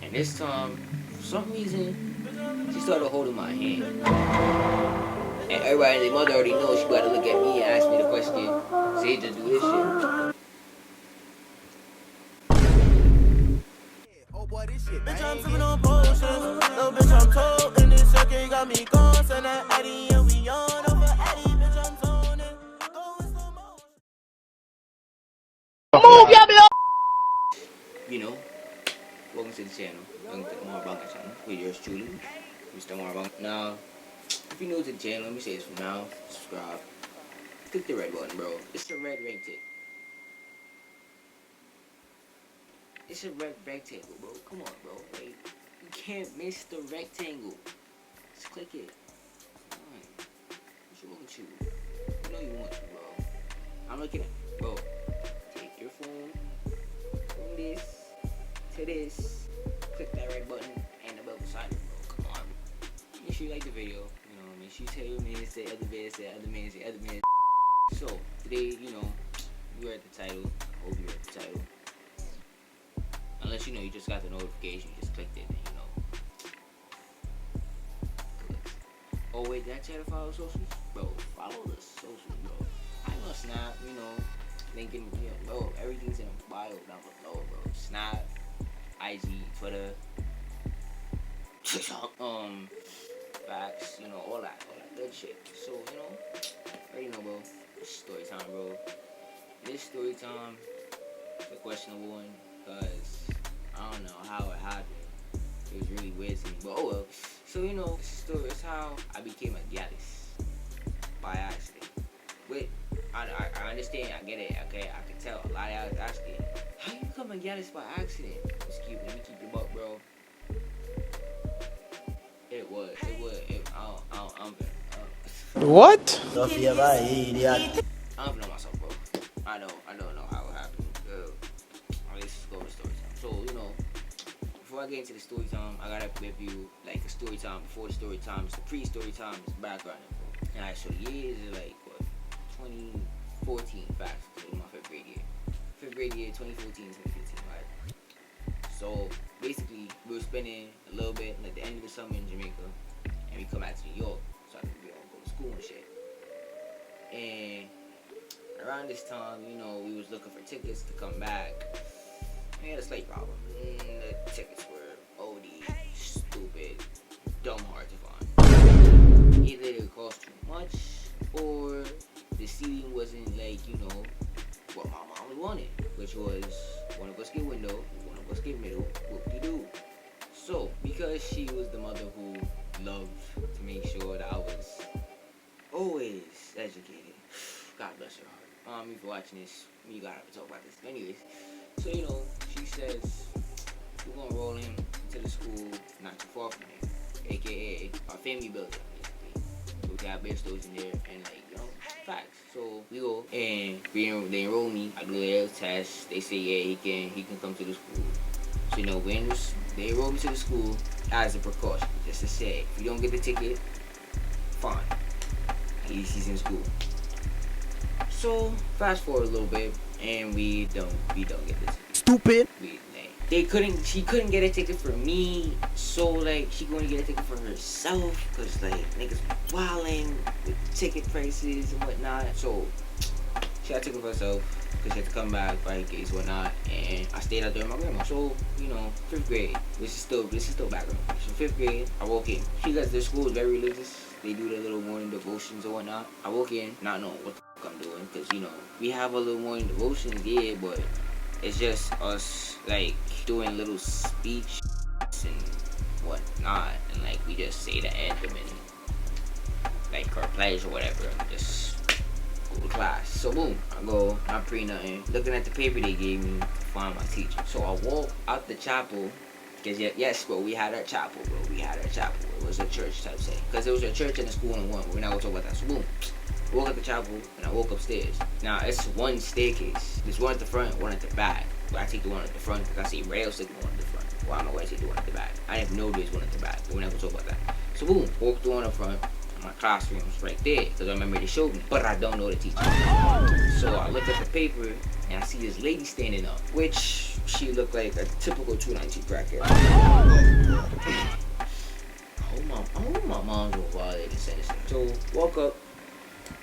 And this time, for some reason, she started holding my hand. And everybody and their mother already knows she got to look at me and ask me the question, say just do this shit. Oh boy, this shit, bitch, I'm sipping on potions. Little bitch, I'm told in this circuit, got me gone. Send that Addy and we on over Addy, bitch, I'm zoning. Going slow motion. Move your blood! You know, welcome to the channel. Welcome to the More About My channel. With yours truly, Mr. More About. Now, if you're new to the channel, let me say this for now. Subscribe. Click the red button, bro. It's a red rectangle. It's a red rectangle, bro. Come on, bro. Like, you can't miss the rectangle. Just click it. Come on. What's wrong with you? You know you want to, bro. I'm looking at, bro. Take your phone from this to this. Click that red button and the bell beside it, bro. Come on. Make sure you like the video. You know, make sure you tell your man, say other man, say other man, say other man. So today, you know, you read the title. I hope you read the title. Unless you know you just got the notification, you just clicked it and you know. Oh wait, did I tell you to follow socials? Bro, follow the socials, bro. I know Snap, you know, linking, you know, bro, everything's in the bio down below, bro. Snap, IG, Twitter, facts, you know, all that good shit. So, you know, already know, bro. It's story time, bro. This story time is a questionable one, because I don't know how it happened. It was really weird to me, but oh well. So, you know, this story is how I became a Gyalis by accident. Wait, I understand, I get it, okay, I can tell. A lot of y'all is asking, how you become a Gyalis by accident? Let me keep your buck, bro. What? I don't know myself, bro. I don't know how it happened. Let's just go to story time. So, you know, before I get into the story time, I gotta give you like a story time before the story time. It's the pre-story time. It's background info. Alright, so the years is like what, 2014 facts. So it was my fifth grade year. 2014, 2015, right? So basically, we were spending a little bit like the end of the summer in Jamaica, and we come back to New York, so I could go to school and shit. And around this time, you know, we was looking for tickets to come back. We had a slight problem. The tickets were OD, stupid, dumb hard to find. Either it cost too much, or the seating wasn't like, you know, what my mom wanted, which was one of us get window, one of us get middle, whoop-de-doo. So, because she was the mother who loved to make sure that I was always educated, God bless her heart. If you're watching this, you gotta talk about this. Anyways, so you know, she says we're gonna roll him to the school not too far from here, aka our family building, basically. So we got bear stores in there and like, you know, facts. So we go and they enroll me. I do their test. They say yeah, he can come to the school. So you know, they enroll me to the school as a precaution, just to say if you don't get the ticket, fine. At least he's in school. So fast forward a little bit, and we don't get the ticket. Stupid. She couldn't get a ticket for me, so like she going to get a ticket for herself, cause like niggas wildin' with ticket prices and whatnot. So she got a ticket for herself, cause she had to come back for her case whatnot, and I stayed out there with my grandma. So you know, 5th grade. This is still background. So 5th grade, I woke in. Because their school is very religious. They do their little morning devotions and whatnot. I woke in not knowing what the fuck I'm doing, cause you know we have a little morning devotions, yeah, but it's just us like doing little speech and whatnot, and like we just say the anthem and like our pledge or whatever, and just go to class. So boom, I pre nothing, looking at the paper they gave me to find my teacher. So I walk out the chapel. Cause yes, bro, we had our chapel, bro. It was a church type thing. Cause it was a church and a school in one. We're not gonna talk about that. So boom, I woke up the chapel and I woke upstairs. Now it's one staircase. There's one at the front, one at the back. But I take the one at the front because I see rails take the one at the front. Well, I don't know why I take the one at the back. I didn't know there's one at the back. But we're not gonna talk about that. So boom, walk the one up front. My classroom's right there because I remember they showed me, but I don't know the teacher. So I look at the paper and I see this lady standing up, which she looked like a typical 290 crackhead. I hope my mom's gonna violate this sentence. So walk up,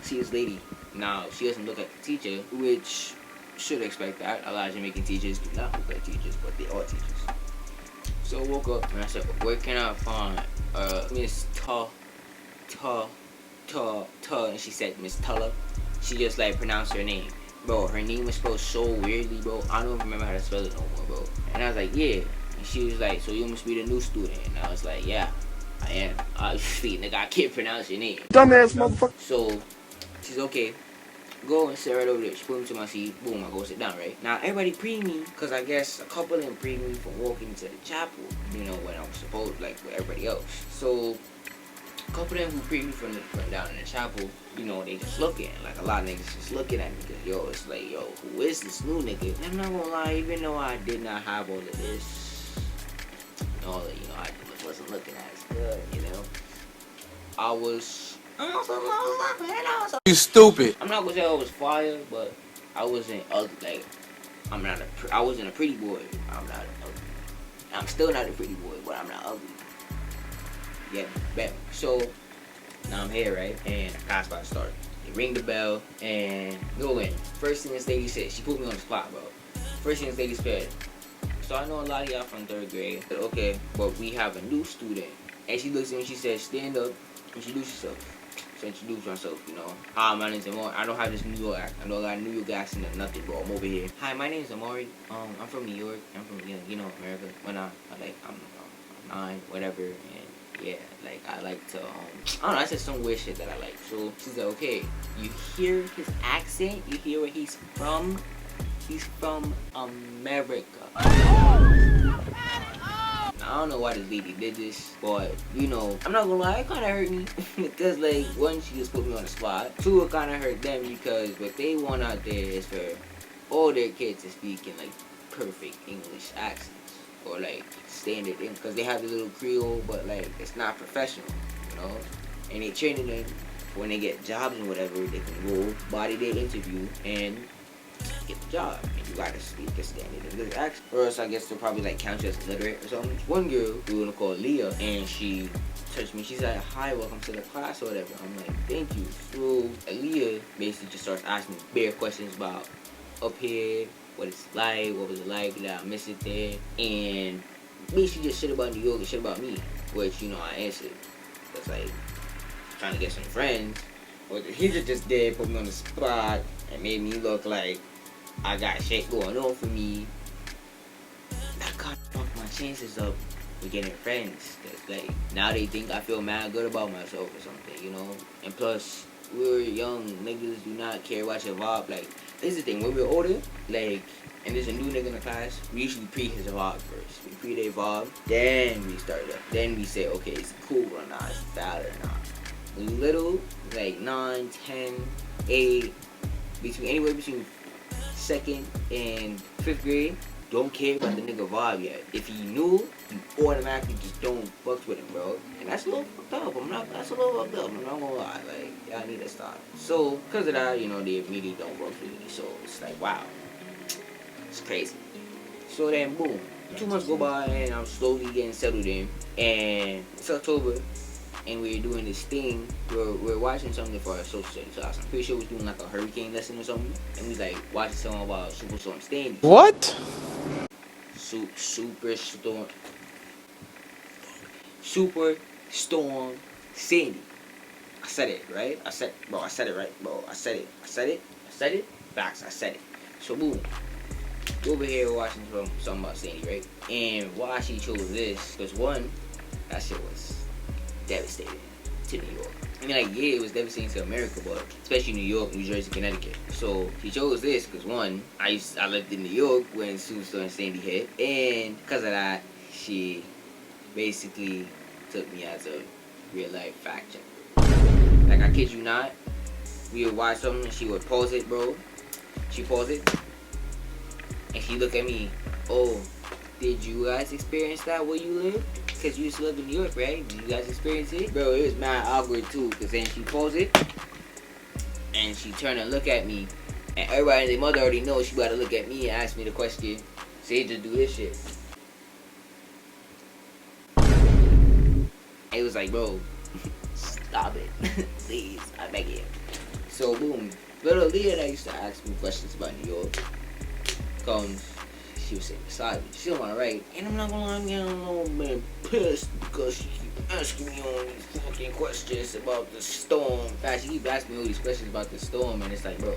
see this lady. Now she doesn't look like a teacher, which should expect that. A lot of Jamaican teachers do not look like teachers, but they are teachers. So I woke up and I said, where can I find Miss Ta, and she said Miss Tulla. She just like pronounced her name. Bro, her name was spelled so weirdly, bro. I don't remember how to spell it no more, bro. And I was like, yeah. And she was like, so you must be the new student. And I was like, yeah, I am. Obviously, nigga, I can't pronounce your name. Dumbass motherfucker. So, she's okay. Go and sit right over there. She put me to my seat. Boom, I go sit down, right? Now, everybody pre me, because I guess a couple of them pre me from walking to the chapel, you know, when I was supposed, like, with everybody else. So, a couple of them who pre me from down in the chapel, you know, they just looking. Like, a lot of niggas just looking at me, because, yo, it's like, yo, who is this new nigga? And I'm not gonna lie, even though I did not have all of this, all that, you know, I wasn't looking as good, you know? I was... You stupid. I'm not gonna say I was fire, but I wasn't ugly. Like, I wasn't a pretty boy. I'm not ugly. I'm still not a pretty boy, but I'm not ugly. Yeah, bam. So now I'm here, right? And the class about to start. They ring the bell and go in. First thing this lady said, she put me on the spot, bro. First thing this lady said, so I know a lot of y'all from 3rd grade. I said, okay, but we have a new student. And she looks at me and she said, stand up, introduce yourself. So introduce myself, you know. Hi, my name's Amari. I don't have this New York accent. I know a lot of New York accent and nothing, bro. I'm over here. Hi, my name's Amari. I'm from New York. I'm from, you know, America. When I'm 9, whatever. And yeah, like, I like to, I don't know, I said some weird shit that I like. So she's like, okay, you hear his accent? You hear where he's from? He's from America. I don't know why this lady did this, but, you know, I'm not gonna lie, it kinda hurt me. Because, like, one, she just put me on the spot. Two, it kinda hurt them because what they want out there is for all their kids to speak in, like, perfect English accents. Or, like, standard English. Because they have the little Creole, but, like, it's not professional, you know? And they training them when they get jobs and whatever, they can go body their interview and get the job, and you gotta speak a standard English accent, or else I guess they'll probably like count you as illiterate or something. One girl we gonna call Leah, and she touched me. She's like, "Hi, welcome to the class," or whatever. I'm like, "Thank you." So Leah basically just starts asking me bare questions about up here, what it's like, what was it like, did I miss it there, and basically just shit about New York and shit about me, which, you know, I answered. That's like trying to get some friends. What he just did, put me on the spot and made me look like I got shit going on for me. That kind of fucked my chances up with getting friends. Cause like now they think I feel mad good about myself or something, you know. And plus, we're young niggas do not care about your vibe. Like this is the thing, when we're older, like, and there's a new nigga in the class, we usually pre his vibe first. We pre their vibe, then we start up. Then we say, okay, is he cool or not? Is he valid or not? When you little, like 9, 10, 8, anywhere between 2nd and 5th grade, don't care about the nigga vibe yet. If he new, you automatically just don't fuck with him, bro. And that's a little fucked up. That's a little fucked up. I'm not gonna lie. Like, y'all need to stop. So, because of that, you know, they immediately don't fuck with me. So, it's like, wow. It's crazy. So then, boom. 2 months go by, and I'm slowly getting settled in. And it's October. And we're doing this thing, we're watching something for our social studies class. I'm pretty sure we're doing like a hurricane lesson or something. And we like watching something about Superstorm Sandy. What? Superstorm Sandy. I said it, right? I said it right, bro. I said it. Facts, I said it. So boom. Over here watching something about Sandy, right? And why she chose this, because one, that shit was devastating to New York. I mean, like, yeah, it was devastating to America, but especially New York, New Jersey, Connecticut. So she chose this because one, I lived in New York when Superstorm Sandy hit, and because of that, she basically took me as a real life fact checker. Like, I kid you not, we would watch something and she would pause it, bro. She paused it, and she looked at me. Oh, did you guys experience that where you live? Because you used to live in New York, right? Did you guys experience it? Bro, it was mad awkward too. Because then she paused it. And she turned and looked at me. And everybody and their mother already knows she about to look at me and ask me the question. So he just do this shit. It was like, bro, stop it. Please, I beg you. So boom, little Leah that used to ask me questions about New York comes, she was sitting beside me. She don't want to write. And I'm not gonna lie, I'm getting a little bit pissed because she keep asking me all these fucking questions about the storm. In fact, she keep asking me all these questions about the storm, and it's like, bro,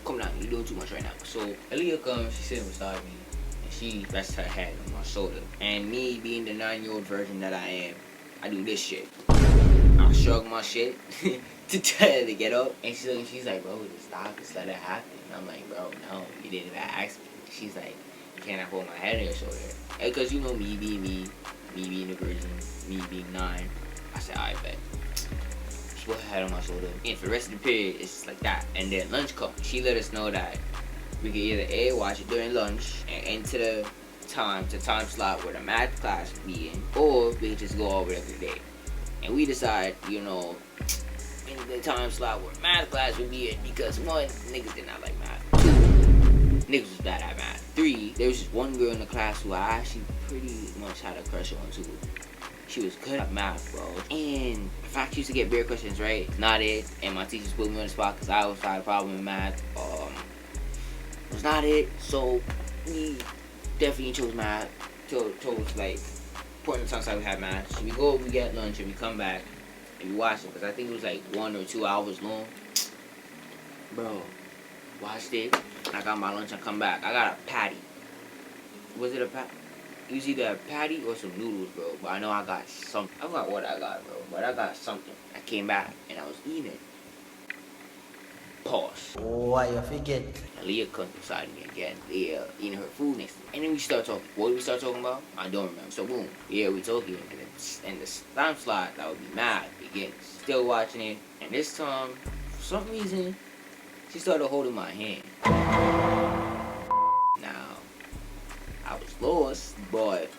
come down, you're doing too much right now. So Aaliyah comes, she's sitting beside me, and she rests her head on my shoulder. And me being the 9-year-old version that I am, I do this shit. I shrug my shit to tell her to get up. And she's like, bro, just stop, just let it happen. And I'm like, bro, no, you didn't even ask me. She's like, you cannot hold my head on your shoulder. And because you know me being me being a virgin, me being 9, I said, I bet. She put her head on my shoulder. And for the rest of the period, it's just like that. And then lunch comes. She let us know that we could either A, watch it during lunch and enter the time slot where the math class would be in, or we could just go over every day. And we decide, you know, in the time slot where math class would be in, because 1, niggas did not like math. 2, niggas was bad at math. 3, there was just one girl in the class who I actually pretty much had a crush on too. She was good at math, bro. And in fact, she used to get beer questions right. Not it. And my teachers put me on the spot because I always had a problem with math. Was not it. So we definitely chose math. Chose like important times we had math. So we go, we get lunch, and we come back and we watch it, because I think it was like 1 or 2 hours long. Bro, watched it. I got my lunch and come back. I got a patty. Was it a patty? It was either a patty or some noodles, bro. But I know I got something. I forgot what I got, bro. But I got something. I came back and I was eating it. Pause. Why you forget? And Leah comes beside me again. Leah eating her food next to me. And then we start talking. What did we start talking about? I don't remember. So boom. Yeah, we talking. And then in the time slot, that would be math begins. Still watching it. And this time, for some reason, she started holding my hand. Now, I was lost, but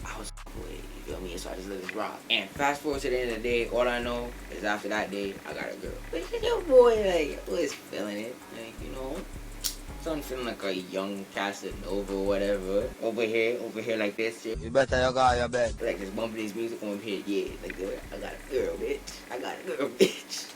I was with it, you feel me? So I just let this rock. And fast forward to the end of the day, all I know is after that day, I got a girl. But your boy, like, was feeling it. Like, you know, so I'm feeling like a young Casanova or whatever. Over here like this shit. You better you got your bed. Like just bumping this music on here, yeah. Like, I got a girl, bitch. I got a girl, bitch.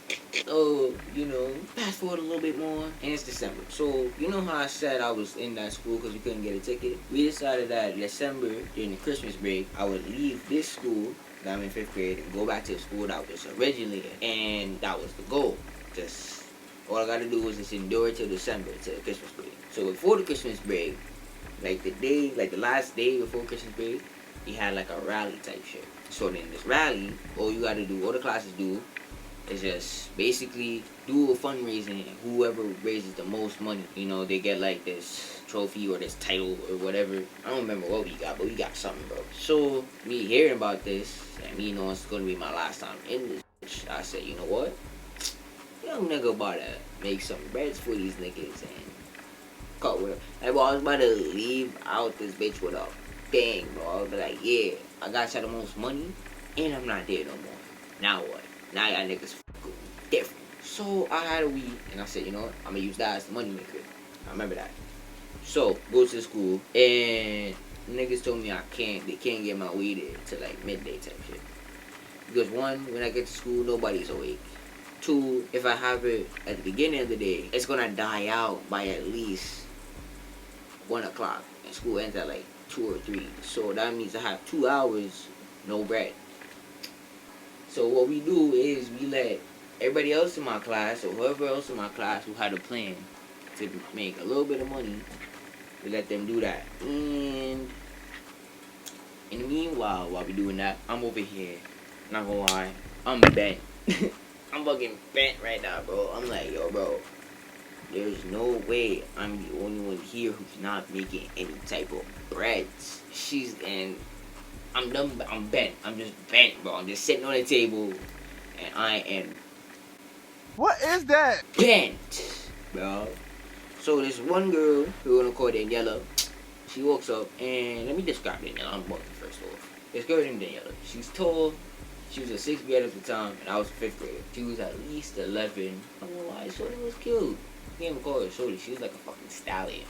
So, you know, fast forward a little bit more, and it's December. So, you know how I said I was in that school because we couldn't get a ticket? We decided that December, during the Christmas break, I would leave this school, that I'm in 5th grade, and go back to the school that was originally in. And that was the goal. Just, all I gotta do was just endure till December, till the Christmas break. So before the Christmas break, like the last day before Christmas break, we had like a rally type shit. So then this rally, all you gotta do, all the classes do, is just basically do a fundraising, and whoever raises the most money, you know, they get like this trophy or this title or whatever. I don't remember what we got, but we got something, bro. So me hearing about this, and me knowing it's gonna be my last time in this bitch, I said, you know what? Young nigga about to make some breads for these niggas and cut with them. Like, bro, I was about to leave out this bitch with a bang, bro. I was like, yeah, I got y'all the most money, and I'm not there no more. Now what? Now y'all niggas different. So I had a weed, and I said, you know what? I'm gonna use that as the money maker. I remember that. So go to the school, and niggas told me they can't get my weed in till like midday type shit. Because 1, when I get to school, nobody's awake. 2, if I have it at the beginning of the day, it's gonna die out by at least 1 o'clock, and school ends at like 2 or 3. So that means I have 2 hours, no bread. So what we do is we let everybody else in my class, or whoever else in my class who had a plan to make a little bit of money, we let them do that. And in the meanwhile, while we doing that, I'm over here, not gonna lie, I'm bent. I'm fucking bent right now, bro. I'm like, yo, bro, there's no way I'm the only one here who's not making any type of breads. I'm done. I'm bent. I'm just bent, bro. I'm just sitting on the table, and I am. What is that? Bent, bro. So this one girl, we're gonna call Daniela. She walks up, and let me describe Daniela. I'm walking first off. This girl named Daniela. She's tall. She was a 6th grade at the time, and I was a 5th grade. She was at least 11. I don't know why. So it was cute. can't even call her shorty. She was like a fucking stallion.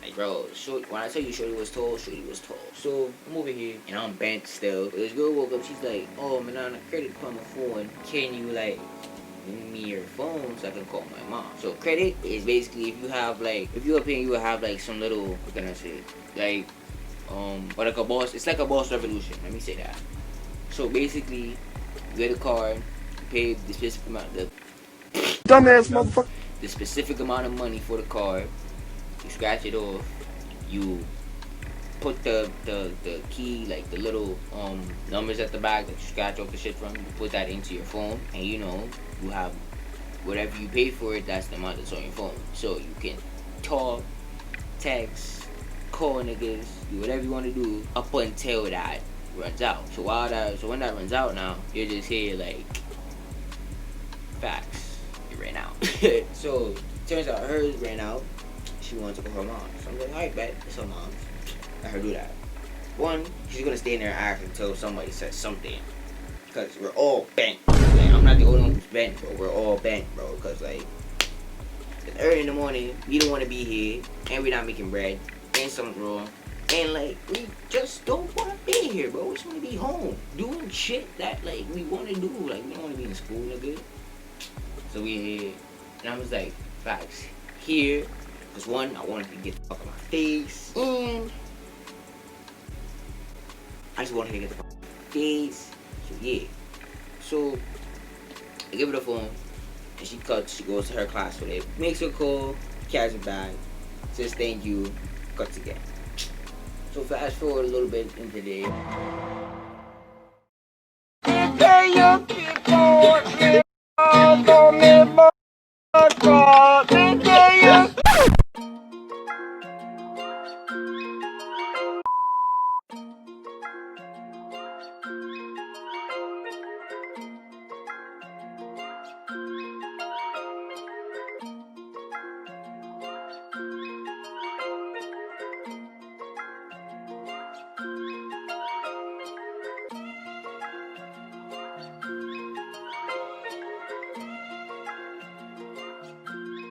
Like, bro, when I tell you shorty was tall, shorty was tall. So, I'm over here, and I'm bent still. This girl woke up, she's like, oh, man, on a credit card on my phone. Can you, like, give me your phone so I can call my mom? So, credit is basically if you have, like, if you're paying, you will have, like, some little, what can I say? Like, or like a boss, it's like a boss revolution. Let me say that. So, basically, you get a card, you pay the specific amount, Dumbass motherfucker. the specific amount of money for the card. You scratch it off. You put the key, like the little numbers at the back that you scratch off the shit from. You put that into your phone, and you know you have whatever you pay for it. That's the amount that's on your phone. So you can talk, text, call niggas, do whatever you want to do up until that runs out. So when that runs out, now you're just here like facts. It ran out. So turns out hers ran out. She wanted to call her mom. So I'm like, alright, bet, it's her mom's. Let her do that. One, she's gonna stay in there and act until somebody says something. Because we're all bent. Like, I'm not the only one who's bent, bro. We're all bent, bro. Because, like, it's early in the morning, we don't want to be here, and we're not making bread, and something's wrong. And, like, we just don't want to be here, bro. We just want to be home. Doing shit that, like, we want to do. Like, we don't want to be in school, nigga. So we're here. And I was like, facts. Here. Because one, I wanted to get the fuck out of my face, and I just wanted to get the fuck out of my face. So yeah. So I give her the phone, and she goes to her class with it, makes her call, carries it back, says thank you, cuts again. So fast forward a little bit into the day.